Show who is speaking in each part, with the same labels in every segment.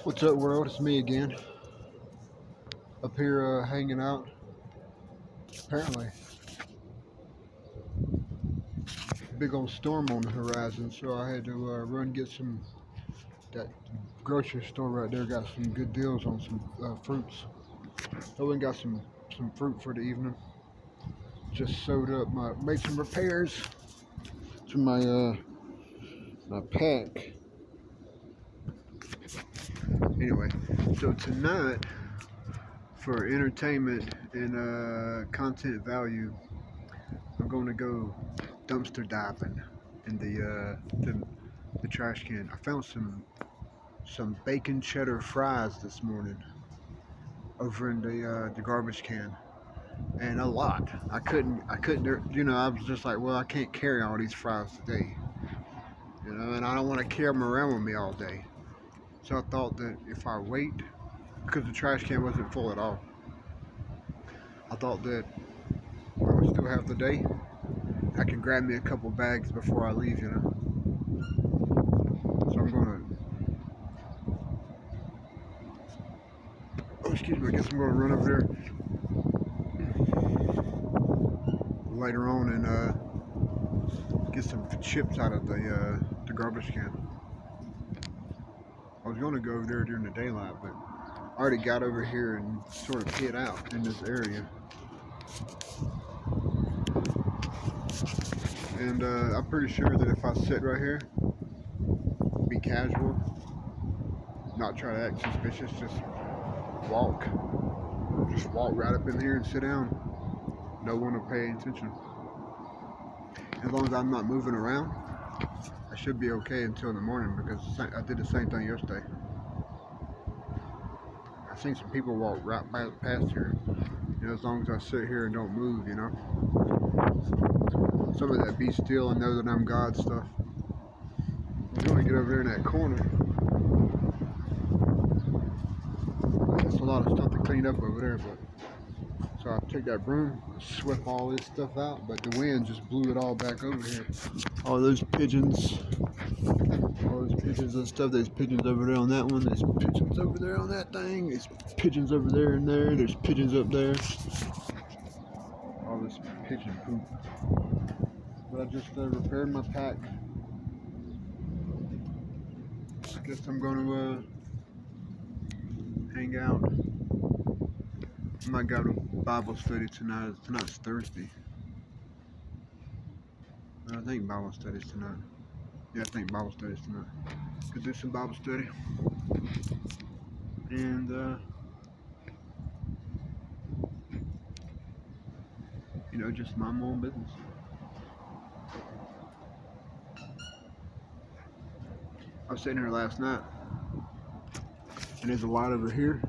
Speaker 1: What's up, world? It's me again. Up here hanging out. Apparently, big old storm on the horizon, so I had to run get some. That grocery store right there got some good deals on some fruits. I went and got some fruit for the evening. Just sewed up made some repairs to my pack. Anyway, so tonight for entertainment and content value, I'm going to go dumpster diving in the trash can. I found some bacon cheddar fries this morning over in the garbage can, and a lot. I couldn't. I was just like, well, I can't carry all these fries today, and I don't want to carry them around with me all day. So I thought that if I wait, because the trash can wasn't full at all, I thought that I would still have the day. I can grab me a couple bags before I leave. So I'm gonna. Oh, excuse me. I guess I'm gonna run over there later on and get some chips out of the garbage can. I was gonna go over there during the daylight, but I already got over here and sort of hid out in this area. And I'm pretty sure that if I sit right here, be casual, not try to act suspicious, just walk right up in here and sit down. No one will pay attention. As long as I'm not moving around, I should be okay until the morning, because I did the same thing yesterday. I've seen some people walk right past here, as long as I sit here and don't move. Some of that be still and know that I'm God stuff. I'm going to get over there in that corner. There's a lot of stuff to clean up over there, but so I took that broom, swept all this stuff out, but the wind just blew it all back over here. All those pigeons and stuff. There's pigeons over there on that one. There's pigeons over there on that thing. There's pigeons over there and there. There's pigeons up there. All this pigeon poop. But I just repaired my pack. I guess I'm going to hang out. I might go to Bible study tonight. Tonight's Thursday. I think Bible study's tonight. Yeah, I think Bible study's tonight. Could do some Bible study. And, just mind my own business. I was sitting here last night, and there's a light over here.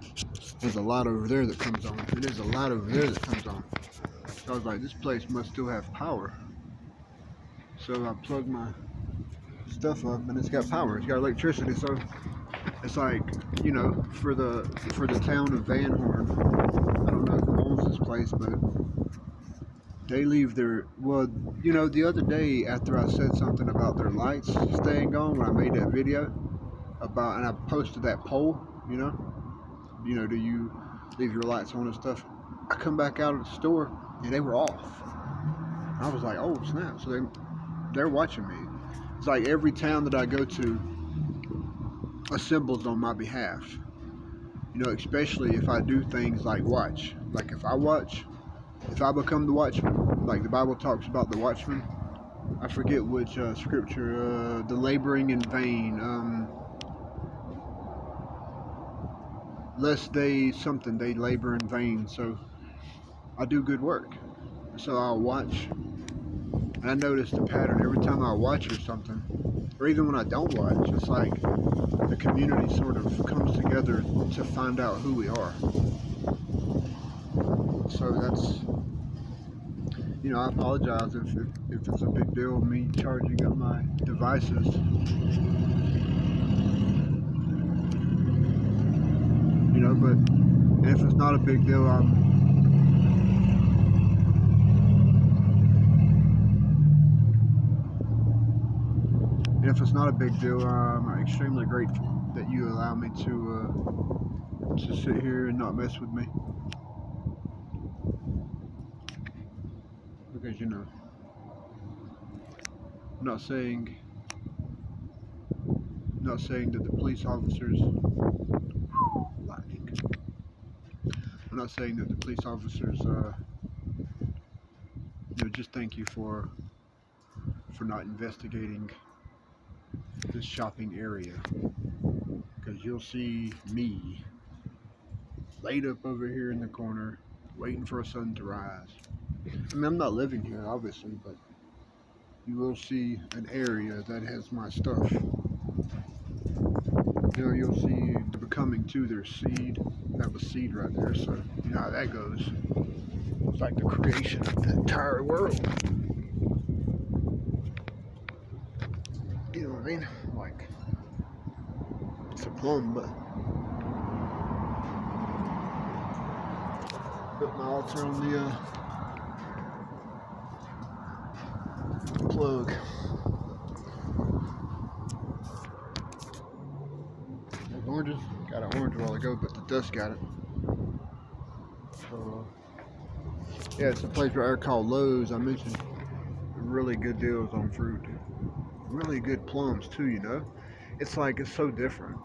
Speaker 1: There's a light over there that comes on. And there's a light over there that comes on. So I was like, this place must still have power. So I plugged my stuff up, and it's got power. It's got electricity. So it's like, for the town of Van Horn, I don't know who owns this place, but they leave their, the other day after I said something about their lights staying on, when I made that video about, and I posted that poll, do you leave your lights on and stuff? I come back out of the store and they were off. I was like, oh snap! So they're watching me. It's like every town that I go to assembles on my behalf. Especially if I do things like watch. Like if I become the watchman, like the Bible talks about the watchman. I forget which scripture, the laboring in vain, lest they labor in vain. So I do good work. So I'll watch, and I notice the pattern every time I watch or something, or even when I don't watch. It's like the community sort of comes together to find out who we are. So that's, I apologize if it's a big deal me charging up my devices. But if it's not a big deal, I'm extremely grateful. that you allow me to sit here and not mess with me. Because, you know, I'm not saying that the police officers, lightning. I'm not saying that the police officers, just thank you for not investigating this shopping area. Because you'll see me laid up over here in the corner, waiting for a sun to rise. I mean, I'm not living here, obviously, but you will see an area that has my stuff. You know, you'll see they're coming to their seed. That was seed right there, so you know how that goes. It's like the creation of the entire world. You know what I mean? Like, it's a plum, but put my altar on the plug. There's oranges. Got an orange a while ago, but the dust got it. So, yeah, it's a place right there called Lowe's. I mentioned really good deals on fruit. Really good plums too, you know. It's like, it's so different.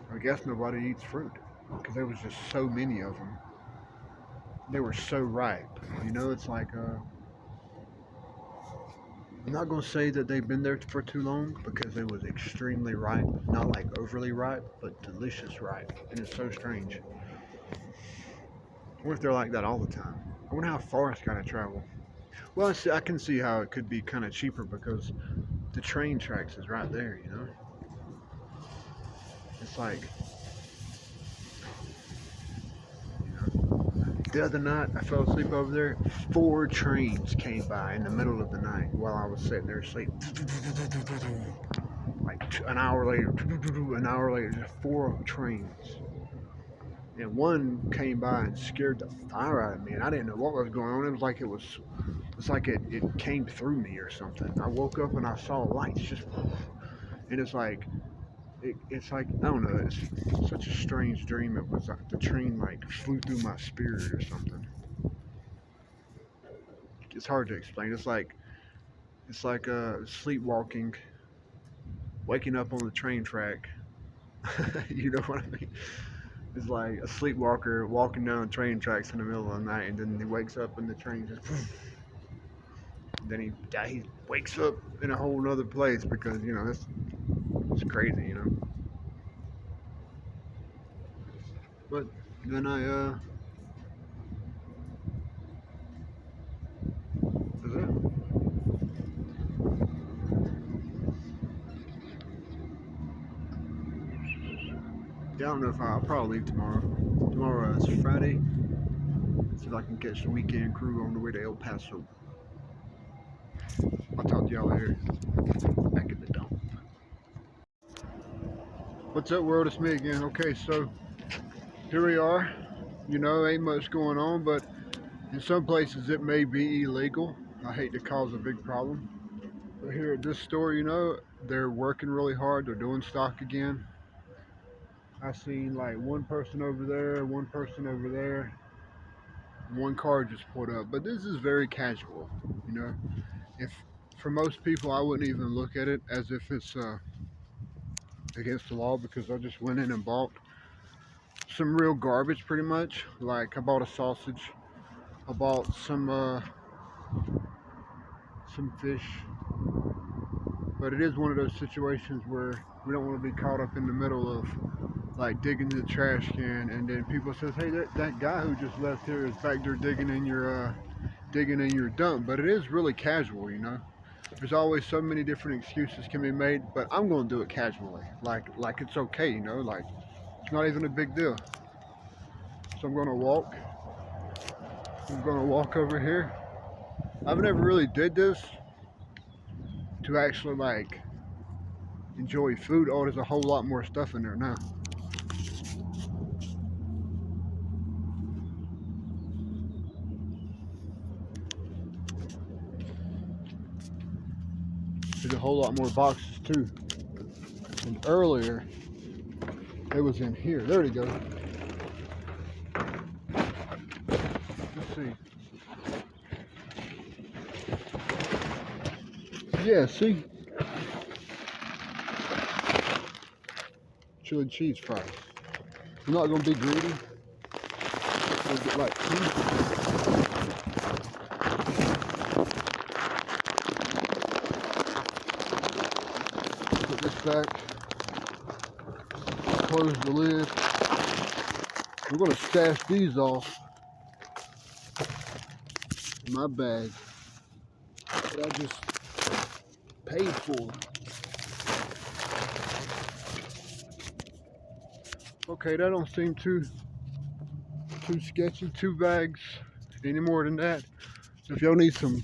Speaker 1: I guess nobody eats fruit because there was just so many of them. They were so ripe, you know. It's like I'm not gonna say that they've been there for too long because it was extremely ripe, not like overly ripe, but delicious ripe, and it's so strange. I wonder if they're like that all the time. I wonder how far it's gotta travel. Well, I can see how it could be kind of cheaper because the train tracks is right there, you know. It's like, the other night, I fell asleep over there. 4 trains came by in the middle of the night while I was sitting there asleep. Like an hour later, just 4 trains. And one came by and scared the fire out of me, and I didn't know what was going on. It's like it came through me or something. I woke up and I saw lights just, and it's like, it's like, I don't know, it's such a strange dream. It was like the train like flew through my spirit or something. It's hard to explain. It's like sleepwalking, waking up on the train track. You know what I mean? It's like a sleepwalker walking down the train tracks in the middle of the night, and then he wakes up and the train just. Then he wakes up in a whole nother place because, you know, it's crazy, you know. But then is it? Yeah, I don't know if I'll probably leave tomorrow. Tomorrow is Friday. See if I can catch the weekend crew on the way to El Paso. I'll talk to y'all later. Back at the dump. What's up, world? It's me again. Okay, so here we are. You know, ain't much going on, but in some places it may be illegal. I hate to cause a big problem. But here at this store, you know, they're working really hard. They're doing stock again. I seen like one person over there, one person over there. One car just pulled up. But this is very casual, you know. If for most people, I wouldn't even look at it as if it's against the law because I just went in and bought some real garbage pretty much. Like I bought a sausage, I bought some fish. But it is one of those situations where we don't want to be caught up in the middle of like digging in the trash can and then people says, hey, that guy who just left here is back there digging in your dump. But it is really casual, you know. There's always so many different excuses can be made, but I'm gonna do it casually. Like it's okay, you know, like it's not even a big deal. So I'm gonna walk over here. I've never really did this to actually like enjoy food. Oh, there's a whole lot more stuff in there now. There's a whole lot more boxes too. And earlier It was in here. There we go. Let's see. Yeah, see? Chili cheese fries. I'm not gonna be greedy. I'll get like 2. Put this back. Close the lid. We're gonna stash these off in my bag that I just paid for. Okay, that don't seem too sketchy. 2 bags, any more than that. If y'all need some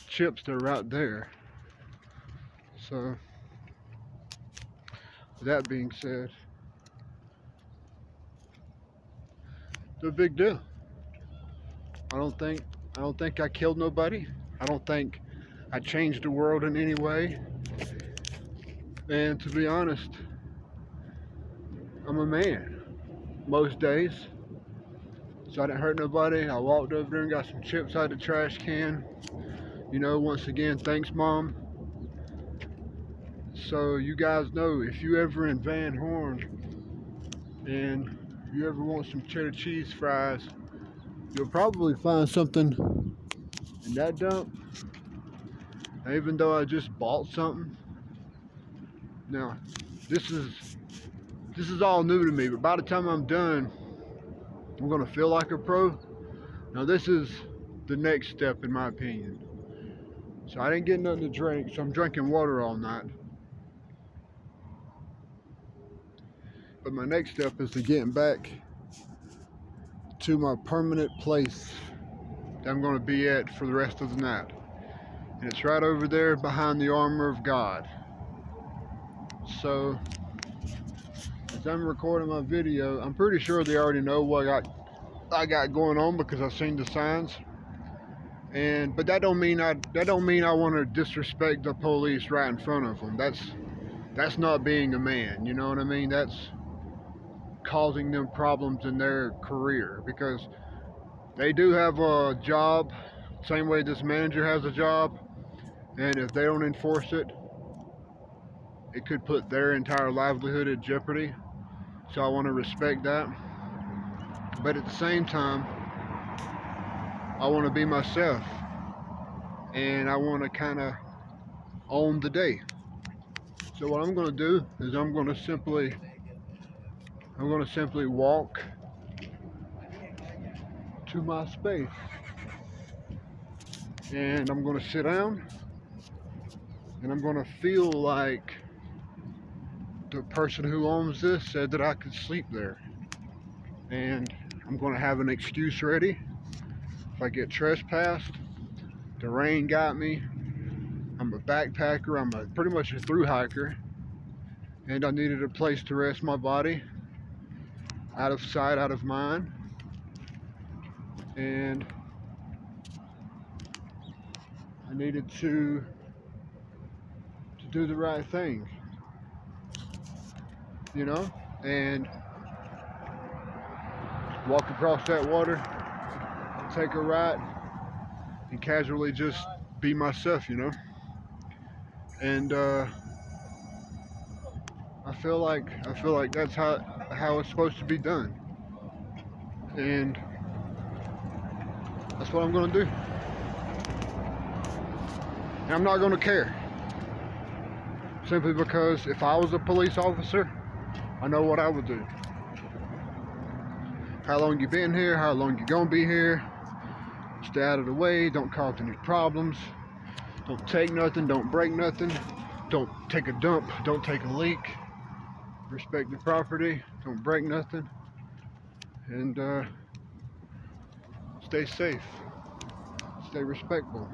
Speaker 1: chips, they're right there. So, with that being said, no big deal. I don't think I killed nobody. I don't think I changed the world in any way. And to be honest, I'm a man most days. So I didn't hurt nobody. I walked over there and got some chips out of the trash can. You know, once again, thanks, Mom. So you guys know, if you ever in Van Horn and you ever want some cheddar cheese fries, you'll probably find something in that dump. Even though I just bought something. Now, this is all new to me, but by the time I'm done, I'm gonna feel like a pro. Now this is the next step in my opinion. So I didn't get nothing to drink, so I'm drinking water all night. But my next step is to getting back to my permanent place that I'm gonna be at for the rest of the night. And it's right over there behind the armor of God. So, as I'm recording my video, I'm pretty sure they already know what I got going on because I've seen the signs. But that don't mean I want to disrespect the police right in front of them. That's not being a man. You know what I mean? That's causing them problems in their career because they do have a job, same way this manager has a job, and if they don't enforce it, it could put their entire livelihood at jeopardy. So I want to respect that. But at the same time, I want to be myself. And I want to kind of own the day. So what I'm going to do is I'm going to simply walk to my space. And I'm going to sit down. And I'm going to feel like the person who owns this said that I could sleep there. And I'm going to have an excuse ready. If I get trespassed, the rain got me, I'm a backpacker, I'm pretty much a through hiker, and I needed a place to rest my body, out of sight, out of mind, and I needed to do the right thing, you know, and walk across that water, take a ride, and casually just be myself, you know. And I feel like that's how it's supposed to be done, and that's what I'm gonna do. And I'm not gonna care, simply because if I was a police officer, I know what I would do. How long you been here? How long you gonna be here? Stay out of the way. Don't cause any problems. Don't take nothing. Don't break nothing. Don't take a dump. Don't take a leak. Respect the property. Don't break nothing. And stay safe. Stay respectful.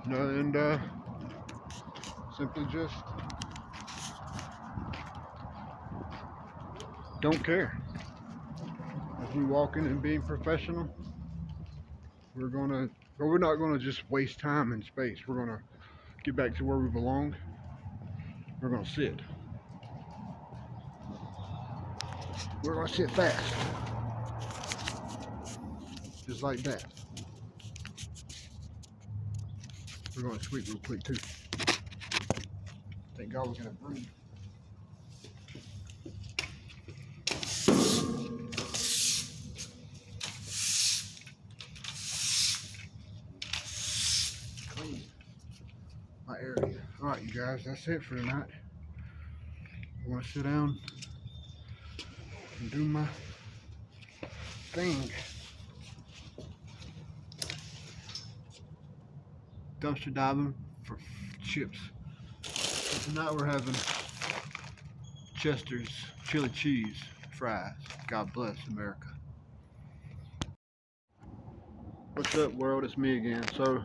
Speaker 1: You know, and simply just don't care. As we walk in and being professional, we're not gonna just waste time and space. We're gonna get back to where we belong. We're gonna sit. We're gonna sit fast. Just like that. We're gonna sweep real quick too. Thank God we're gonna breathe. Clean my area. Alright, you guys, that's it for tonight. I wanna sit down and do my thing. Dumpster diving for chips. So tonight we're having Chester's chili cheese fries. God bless America. What's up, world? It's me again. So,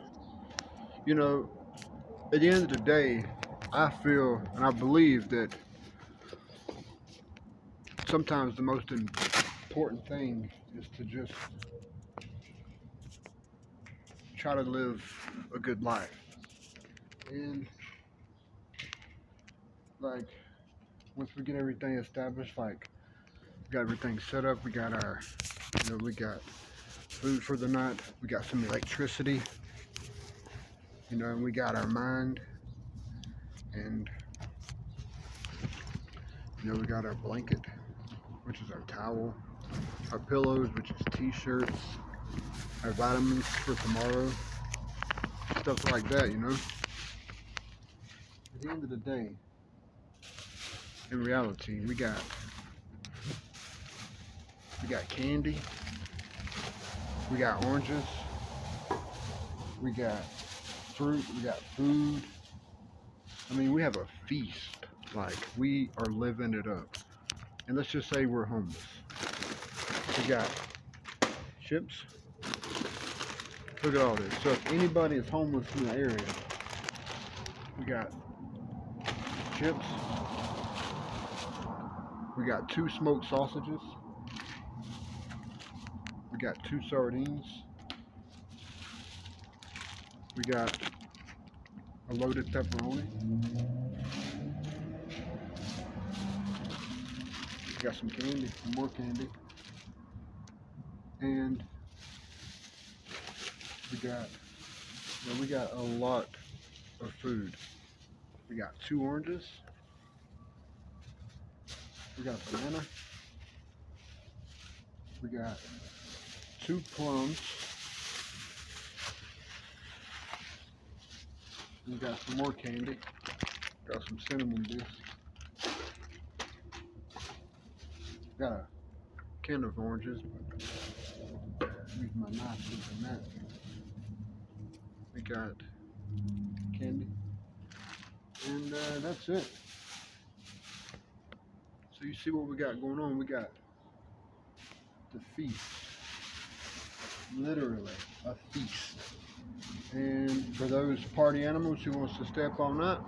Speaker 1: you know, at the end of the day, I feel and I believe that sometimes the most important thing is to just try to live a good life. And like, once we get everything established, like we got everything set up, we got our, we got food for the night, we got some electricity, and we got our mind, and we got our blanket, which is our towel, our pillows, which is t-shirts, our vitamins for tomorrow, stuff like that, At the end of the day, in reality, we got candy, we got oranges, we got fruit, we got food. I mean, we have a feast. Like, we are living it up. And let's just say we're homeless. We got chips. Look at all this. So if anybody is homeless in the area, we got chips. We got 2 smoked sausages. We got 2 sardines. We got a loaded pepperoni. We got some candy, some more candy. And we got a lot of food. We got 2 oranges. We got a banana. We got 2 plums. We got some more candy. Got some cinnamon biscuits. Got a can of oranges, but use my knife to open that. We got candy. And that's it. So you see what we got going on. We got the feast. Literally a feast. And for those party animals who wants to step on up,